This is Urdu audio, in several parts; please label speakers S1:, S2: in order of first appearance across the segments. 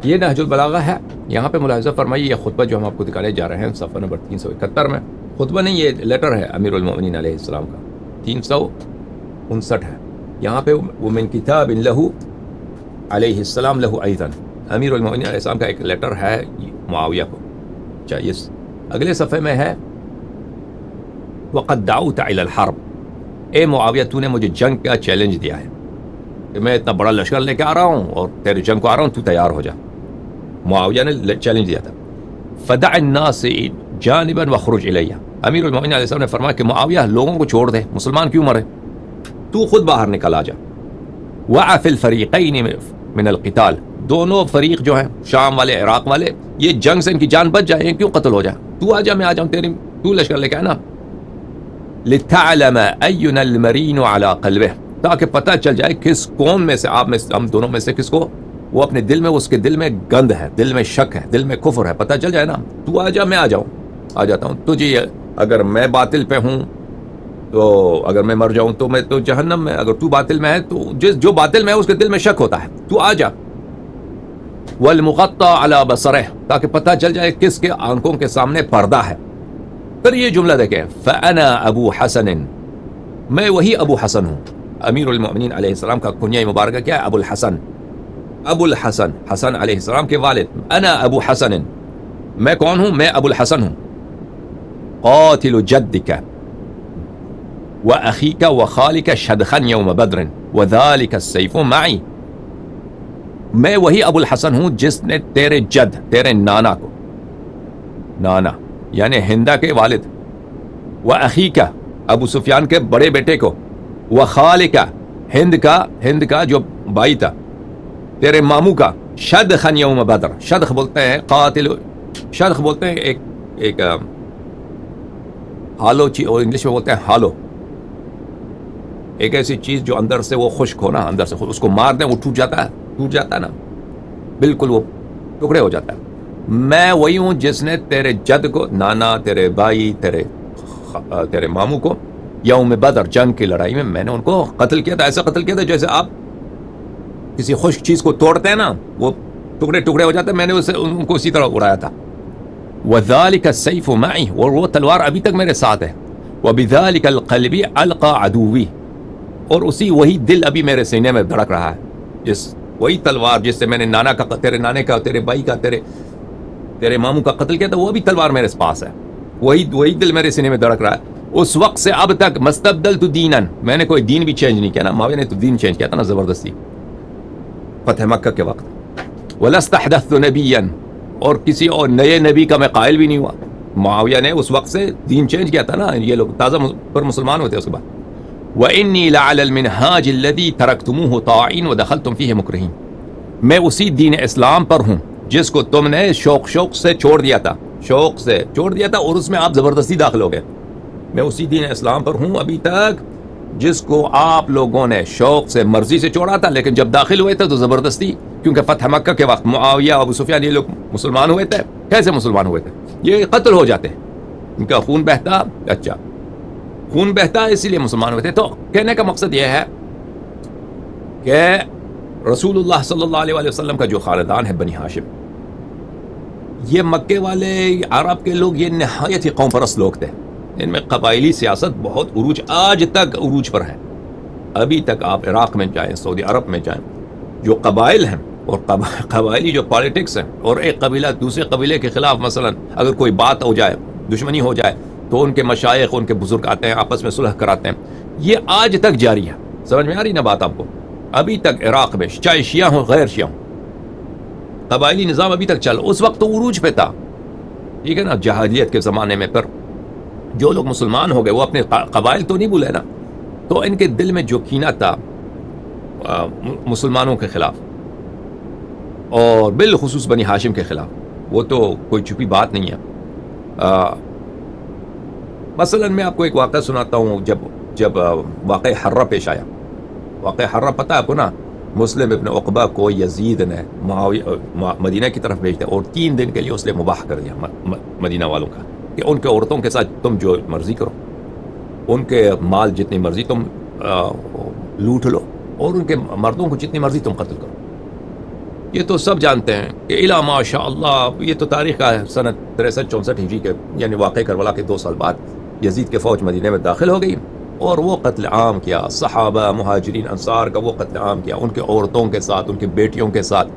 S1: یہ نہج البلاغہ ہے. یہاں پہ ملاحظہ فرمائیے یہ خطبہ جو ہم آپ کو دکھانے جا رہے ہیں صفحہ نمبر 371 میں، خطبہ نہیں یہ لیٹر ہے امیر المؤمنین علیہ السلام کا، 359 ہے. یہاں پہ ومن کتاب لہ علیہ السلام لہ ایضا، امیر المؤمنین علیہ السلام کا ایک لیٹر ہے معاویہ کو. چاہیے اگلے صفحے میں ہے وقد دعوت الی الحرب، اے معاویہ تو نے مجھے جنگ کا چیلنج دیا ہے کہ میں اتنا بڑا لشکر لے کے آ رہا ہوں اور تیرے جنگ کو آ رہا ہوں، تو تیار ہو جا. معاویہ نے چیلنج دیا تھا. فدع الناس جانبا وخرج الیہ، امیر المؤمنین علیہ السلام نے فرمایا کہ معاویہ لوگوں کو چھوڑ دے، مسلمان کیوں مرے، تو خود باہر نکل آ جا. وقع فی الفریقین من القتال، دونوں فریق جو ہیں شام والے عراق والے، یہ جنگ سے ان کی جان بچ جائے، کیوں قتل ہو جائے، تو آ جا میں آ جاؤں، تو لشکر لے کے آنا. لتعلم اینا المرین علی قلبہ، تاکہ پتہ چل جائے کس قوم میں سے آپ میں ہم دونوں میں سے کس کو وہ اپنے دل میں، اس کے دل میں گند ہے، دل میں شک ہے، دل میں کفر ہے، پتہ چل جائے نا. تو آ جا میں آ جاؤں، آ جاتا ہوں. تجھے اگر میں باطل پہ ہوں تو اگر میں مر جاؤں تو میں تو جہنم میں، اگر تو باطل میں ہے تو جو باطل میں ہے اس کے دل میں شک ہوتا ہے، تو آ جا. والمغطى على بصره، تاکہ پتہ چل جائے کس کے آنکھوں کے سامنے پردہ ہے. پھر یہ جملہ دیکھیں فانا ابو حسن، میں وہی ابو حسن ہوں. امیر المؤمنین علیہ السلام کا کنیہ مبارکہ کیا ہے؟ ابو الحسن. ابو الحسن، حسن علیہ السلام کے والد. انا ابو حسن، میں کون ہوں؟ میں ابو الحسن ہوں. قاتل جدک واخیک وخالک شدخا یوم بدر وذلک السیف معی، میں وہی ابو الحسن ہوں جس نے تیرے جد، تیرے نانا کو، نانا یعنی ہندا کے والد، واخیک ابو سفیان کے بڑے بیٹے کو، وخالک ہند کا جو بھائی تھا، تیرے ماموں کا، شدخا یوم بدر، شدخ بولتے ہیں قاتل، شدخ بولتے ہیں ایک ہالو چیز، اور انگلش میں بولتے ہیں ہالو، ایک ایسی چیز جو اندر سے وہ خشک ہو نا، اندر سے اس کو مار دیں وہ ٹوٹ جاتا ہے نا، بالکل وہ ٹکڑے ہو جاتا ہے. میں وہی ہوں جس نے تیرے جد کو، نانا، تیرے بھائی، تیرے ماموں کو یوم بدر جنگ کی لڑائی میں میں نے ان کو قتل کیا تھا. ایسا قتل کیا تھا جیسے آپ کسی خشک چیز کو توڑتے ہیں نا، وہ ٹکڑے ٹکڑے ہو جاتے ہیں، میں نے ان کو اسی طرح اڑایا تھا. وذلک السیف معی، اور وہ تلوار ابھی تک میرے ساتھ ہے. وبذلک القلب القى عدوی، اور وہی دل ابھی میرے سینے میں دھڑک رہا ہے، وہی تلوار جس سے میں نے نانا کا، تیرے نانے کا، تیرے بھائی کا، تیرے ماموں کا قتل کیا تھا، وہ بھی تلوار میرے پاس ہے، وہی دل میرے سینے میں دھڑک رہا ہے. اس وقت سے اب تک مستبدلت دینا، میں نے کوئی دین بھی چینج نہیں کیا نا، معاویہ نے تو دین چینج کیا تھا نا زبردستی فتح مکہ کے وقت. ولست احدثت نبیا، اور کسی اور نئے نبی کا میں قائل بھی نہیں ہوا. معاویہ نے اس وقت سے دین چینج کیا تھا نا، یہ لوگ تازہ پر مسلمان ہوتے اس کے بعد. وَإِنِّي لَعَلَى الْمِنْهَاجِ الَّذِي تَرَكْتُمُوهُ طَاعِينَ وَدَخَلْتُمْ فِيهِ مُكْرِهِينَ، میں اسی دین اسلام پر ہوں جس کو تم نے شوق سے چھوڑ دیا تھا، اور اس میں آپ زبردستی داخل ہو گئے. میں اسی دین اسلام پر ہوں ابھی تک جس کو آپ لوگوں نے شوق سے، مرضی سے چھوڑا تھا، لیکن جب داخل ہوئے تھے تو زبردستی، کیونکہ فتح مکہ کے وقت معاویہ، ابو سفیان، یہ لوگ مسلمان ہوئے تھے. کیسے مسلمان ہوئے تھے؟ یہ قتل ہو جاتے، ان کا خون بہتا، اچھا خون بہتا اسی لیے مسلمان ہوئے تھے. تو کہنے کا مقصد یہ ہے کہ رسول اللہ صلی اللہ علیہ وسلم کا جو خاندان ہے بنی ہاشم، یہ مکے والے عرب کے لوگ یہ نہایت ہی قوم پرست لوگ تھے. ان میں قبائلی سیاست بہت عروج، آج تک عروج پر ہے. ابھی تک آپ عراق میں جائیں، سعودی عرب میں جائیں، جو قبائل ہیں اور قبائلی جو پالیٹکس ہیں، اور ایک قبیلہ دوسرے قبیلے کے خلاف مثلا اگر کوئی بات ہو جائے، دشمنی ہو جائے، تو ان کے مشائخ، ان کے بزرگ آتے ہیں، آپس میں صلح کراتے ہیں. یہ آج تک جاری ہے. سمجھ میں آ رہی نا بات آپ کو؟ ابھی تک عراق میں چاہے شیعہ ہوں غیر شیعہ ہوں، قبائلی نظام ابھی تک چل. اس وقت تو عروج پہ تھا، ٹھیک ہے نا. جہالیت کے زمانے میں پھر جو لوگ مسلمان ہو گئے وہ اپنے قبائل تو نہیں بھولے نا، تو ان کے دل میں جو کینہ تھا مسلمانوں کے خلاف اور بالخصوص بنی ہاشم کے خلاف، وہ تو کوئی چھپی بات نہیں ہے. مثلا میں آپ کو ایک واقعہ سناتا ہوں. جب واقع حرہ پیش آیا، واقع حرہ پتہ آپ کو نا، مسلم ابن عقبہ کو یزید نے مدینہ کی طرف بھیج دیا، اور 3 دن کے لیے اس نے مباح کر دیا مدینہ والوں کا کہ ان کے عورتوں کے ساتھ تم جو مرضی کرو، ان کے مال جتنی مرضی تم لوٹ لو، اور ان کے مردوں کو جتنی مرضی تم قتل کرو. یہ تو سب جانتے ہیں کہ الا ماشاء اللہ، یہ تو تاریخ کا ہے، سنت 63-64 ہجری کے یعنی واقع کربلا کے 2 سال بعد یزید کے فوج مدینے میں داخل ہو گئی اور وہ قتل عام کیا، صحابہ مہاجرین انصار کا وہ قتل عام کیا، ان کے عورتوں کے ساتھ، ان کی بیٹیوں کے ساتھ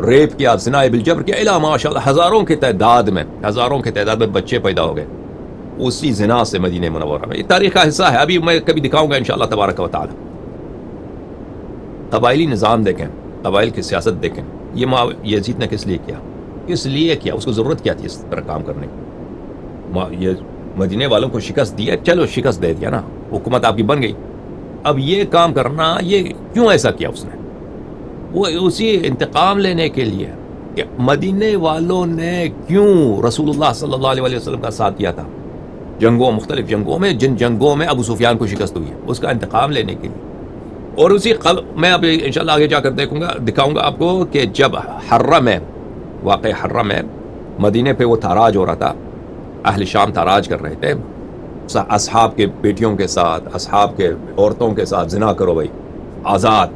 S1: ریپ کیا، زنا بالجبر کیا، الا ماشاء اللہ ہزاروں کی تعداد میں بچے پیدا ہو گئے اسی زنا سے مدینہ منورہ میں۔ یہ تاریخ کا حصہ ہے، ابھی میں کبھی دکھاؤں گا انشاءاللہ تبارک و تعالی۔ قبائلی نظام دیکھیں، قبائل کی سیاست دیکھیں، یہ یزید نے کس لیے کیا، اس کو ضرورت کیا تھی اس طرح کام کرنے کی؟ یہ مدینے والوں کو شکست دیا، چلو شکست دے دیا نا، حکومت آپ کی بن گئی، اب یہ کام کرنا، یہ کیوں ایسا کیا اس نے؟ وہ اسی انتقام لینے کے لیے کہ مدینے والوں نے کیوں رسول اللہ صلی اللہ علیہ وسلم کا ساتھ دیا تھا مختلف جنگوں میں، جن جنگوں میں ابو سفیان کو شکست ہوئی ہے، اس کا انتقام لینے کے لیے۔ اور اسی میں اب انشاءاللہ آگے جا کر دکھاؤں گا آپ کو کہ جب واقع حرہ میں مدینے پہ وہ تاراج ہو رہا تھا، اہل شام تاراج کر رہے تھے، اصحاب کے بیٹیوں کے ساتھ، اصحاب کے عورتوں کے ساتھ زنا کرو بھائی، آزاد۔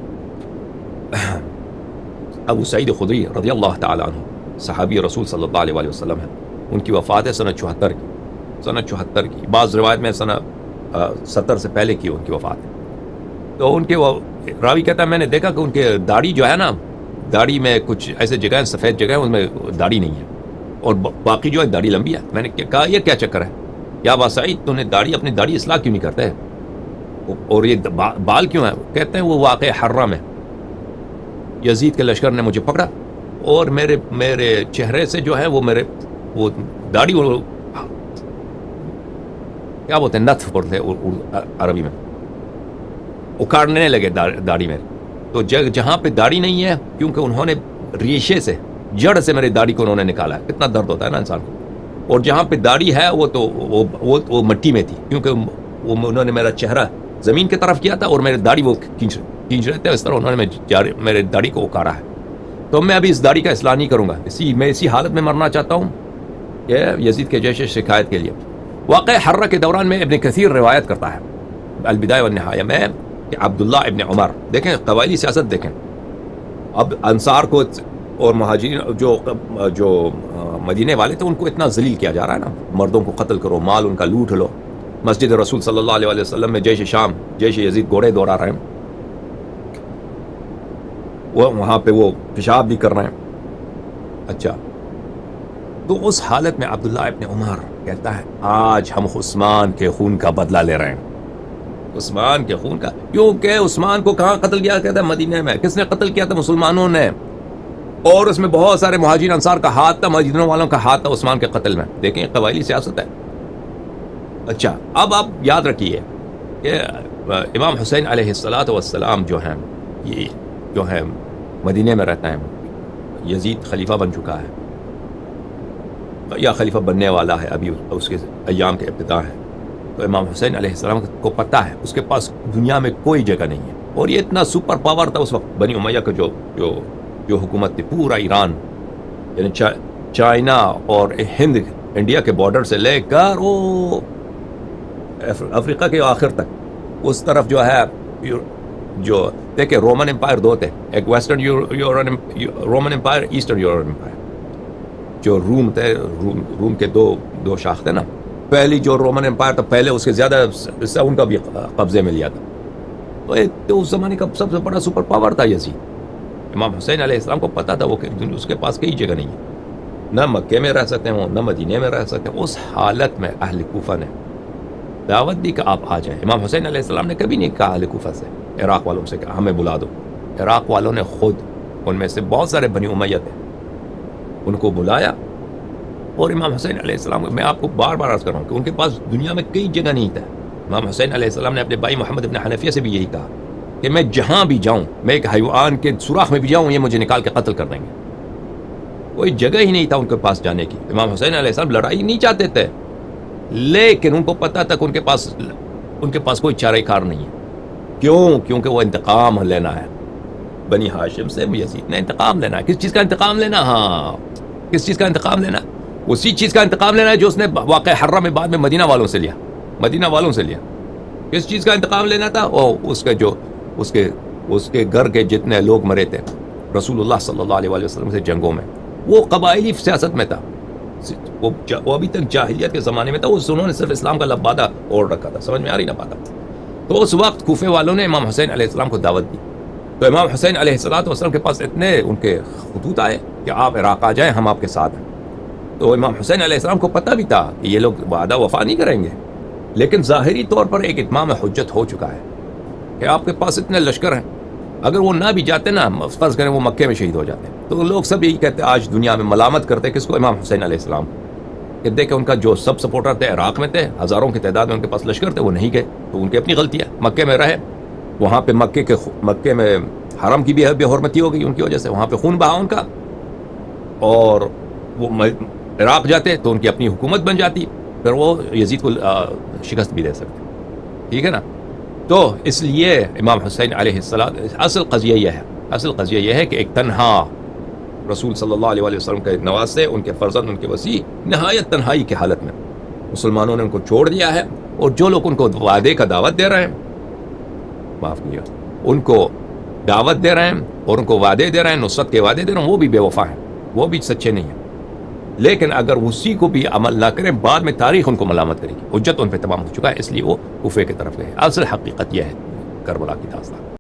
S1: ابو سعید خدری رضی اللہ تعالیٰ عنہ صحابی رسول صلی اللہ علیہ وسلم ہے، ان کی وفات ہے سنت 74 کی، بعض روایت میں سنت 70 سے پہلے کی ان کی وفات ہے۔ تو ان کے راوی کہتا ہے میں نے دیکھا کہ ان کے داڑھی جو ہے نا، داڑھی میں کچھ ایسے جگہ ہیں، سفید جگہ ہیں، ان میں داڑھی نہیں ہے، اور باقی جو ہے داڑھی لمبی ہے۔ میں نے کہا یہ کیا چکر ہے یا ابا سعید، تو نے اپنی داڑھی اصلاح کیوں نہیں کرتے، اور یہ بال کیوں ہیں؟ کہتے ہیں وہ واقع حرہ میں یزید کے لشکر نے مجھے پکڑا اور میرے چہرے سے جو ہے وہ داڑھی، کیا بولتے ہیں، نتف بولتے ہیں عربی میں، اکھاڑنے لگے داڑھی میں۔ تو جہاں پہ داڑھی نہیں ہے، کیونکہ انہوں نے ریشے سے، جڑ سے میری داڑھی کو انہوں نے نکالا ہے، کتنا درد ہوتا ہے نا انسان کو، اور جہاں پہ داڑھی ہے وہ مٹی میں تھی، کیونکہ انہوں نے میرا چہرہ زمین کی طرف کیا تھا اور میری داڑھی وہ کھینچ رہے تھے، اس طرح انہوں نے میرے داڑھی کو اکھاڑا ہے۔ تو میں ابھی اس داڑھی کا اصلاح نہیں کروں گا، میں اسی حالت میں مرنا چاہتا ہوں کہ یزید کے جیش شکایت کے لیے۔ واقع حرہ کے دوران میں ابن کثیر روایت کرتا ہے البدایہ والنہایہ میں کہ عبداللہ ابن عمر، دیکھیں قبائلی سیاست دیکھیں، اب انصار کو اور مہاجرین جو مدینے والے تھے ان کو اتنا ذلیل کیا جا رہا ہے نا، مردوں کو قتل کرو، مال ان کا لوٹ لو، مسجد رسول صلی اللہ علیہ وسلم میں جیش یزید گھوڑے دوڑا رہے ہیں، وہاں پہ وہ پیشاب بھی کر رہے ہیں۔ اچھا، تو اس حالت میں عبداللہ ابن عمر کہتا ہے آج ہم عثمان کے خون کا بدلہ لے رہے ہیں، عثمان کے خون کا، کیونکہ عثمان کو کہاں قتل کیا کہتا ہے؟ مدینے میں۔ کس نے قتل کیا تھا؟ مسلمانوں نے، اور اس میں بہت سارے مہاجرین انصار کا ہاتھ تھا، مدینہ والوں کا ہاتھ تھا عثمان کے قتل میں۔ دیکھیں قبائلی سیاست ہے۔ اچھا، اب آپ یاد رکھیے کہ امام حسین علیہ السلام جو ہیں، یہ جو ہے مدینے میں رہتا ہے، یزید خلیفہ بن چکا ہے یا خلیفہ بننے والا ہے، ابھی اس کے ایام کے ابتدا ہے۔ تو امام حسین علیہ السلام کو پتہ ہے اس کے پاس دنیا میں کوئی جگہ نہیں ہے، اور یہ اتنا سپر پاور تھا اس وقت، بنی امیہ کا جو حکومت تھی، پورا ایران یعنی چائنا اور ہند، انڈیا کے بارڈر سے لے کر وہ افریقہ کے آخر تک، اس طرف جو ہے، جو دیکھیں رومن امپائر دو تھے، ایک western Roman empire, eastern European empire. جو روم تھے، روم کے دو شاخ تھے نا، پہلی جو رومن امپائر تھا، پہلے اس کے زیادہ حصہ ان کا بھی قبضے میں لیا تھا، تو اس زمانے کا سب سے بڑا سپر پاور تھا یزید۔ امام حسین علیہ السلام کو پتا تھا وہ کہ اس کے پاس کئی جگہ نہیں ہے، نہ مکے میں رہ سکتے ہوں، نہ مدینے میں رہ سکتے ہیں۔ اس حالت میں اہل کوفہ نے دعوت دی کہ آپ آ جائیں۔ امام حسین علیہ السلام نے کبھی نہیں کہا اہل کوفہ سے، عراق والوں سے کہ ہمیں بلا دو۔ عراق والوں نے خود، ان میں سے بہت سارے بنی امیہ تھے، ان کو بلایا، اور امام حسین علیہ السلام، میں آپ کو بار بار عرض کر رہا ہوں کہ ان کے پاس دنیا میں کئی جگہ نہیں تھا۔ امام حسین علیہ السلام نے اپنے بھائی محمد ابن حنفیہ سے بھی یہی کہا کہ میں جہاں بھی جاؤں، میں ایک حیوان کے سوراخ میں بھی جاؤں، یہ مجھے نکال کے قتل کر دیں گے۔ کوئی جگہ ہی نہیں تھا ان کے پاس جانے کی۔ امام حسین علیہ السلام لڑائی نہیں چاہتے تھے، لیکن ان کو پتا تھا کہ ان کے پاس کوئی چارہ کار نہیں ہے۔ کیوں؟ کیونکہ وہ انتقام لینا ہے، بنی ہاشم سے یزید نے انتقام لینا ہے۔ کس چیز کا انتقام لینا؟ ہاں، کس چیز کا انتقام لینا؟ اسی چیز کا انتقام لینا ہے جو اس نے واقع حرہ میں بعد میں مدینہ والوں سے لیا۔ کس چیز کا انتقام لینا تھا؟ اس کے گھر کے جتنے لوگ مرے تھے، رسول اللہ صلی اللہ علیہ وسلم سے جنگوں میں. وہ قبائلی سیاست میں تھا, وہ ابھی تک جاہلیت کے زمانے میں تھا. انہوں نے صرف اسلام کا لبادہ اوڑھ رکھا تھا, سمجھ میں آ رہی نہ پاتا. تو اس وقت کوفے والوں نے امام حسین علیہ السلام کو دعوت دی. تو امام حسین علیہ السلام کے پاس اتنے ان کے خطوط آئے کہ آپ عراق آ جائیں, ہم آپ کے ساتھ ہیں. تو امام حسین علیہ السلام کو پتہ بھی تھا کہ یہ لوگ وعدہ وفا نہیں کریں گے, لیکن ظاہری طور پر ایک اتمام حجت ہو چکا ہے کہ آپ کے پاس اتنے لشکر ہیں, اگر وہ نہ بھی جاتے نا, فرض کریں وہ مکے میں شہید ہو جاتے. تو لوگ سب یہی کہتے آج دنیا میں ملامت کرتے کس کو, امام حسین علیہ السلام, کہ دیکھیں ان کا جو سب سپورٹر تھے عراق میں تھے, ہزاروں کی تعداد میں ان کے پاس لشکر تھے, وہ نہیں گئے. تو ان کی اپنی غلطی ہے, مکے میں رہے, وہاں پہ مکے میں حرم کی بھی بے حرمتی ہو گئی ان کی وجہ سے, وہاں پہ خون بہا ان کا. اور وہ عراق جاتے تو ان کی اپنی حکومت بن جاتی, پھر وہ یزید کو شکست بھی دے سکتے. ٹھیک ہے نا. تو اس لیے امام حسین علیہ السلام, اصل قضیہ یہ ہے کہ ایک تنہا رسول صلی اللہ علیہ وسلم کے نواسے, ان کے فرزند, ان کے وسیع, نہایت تنہائی کی حالت میں مسلمانوں نے ان کو چھوڑ دیا ہے. اور جو لوگ ان کو وعدے کا دعوت دے رہے ہیں, معاف کیجیے, ان کو دعوت دے رہے ہیں اور ان کو وعدے دے رہے ہیں, نصرت کے وعدے دے رہے ہیں, وہ بھی بے وفا ہیں, وہ بھی سچے نہیں ہیں. لیکن اگر اسی کو بھی عمل نہ کریں, بعد میں تاریخ ان کو ملامت کرے گی. حجت ان پہ تمام ہو چکا ہے, اس لیے وہ کوفے کی طرف گئے. اصل حقیقت یہ ہے کربلا کی داستان.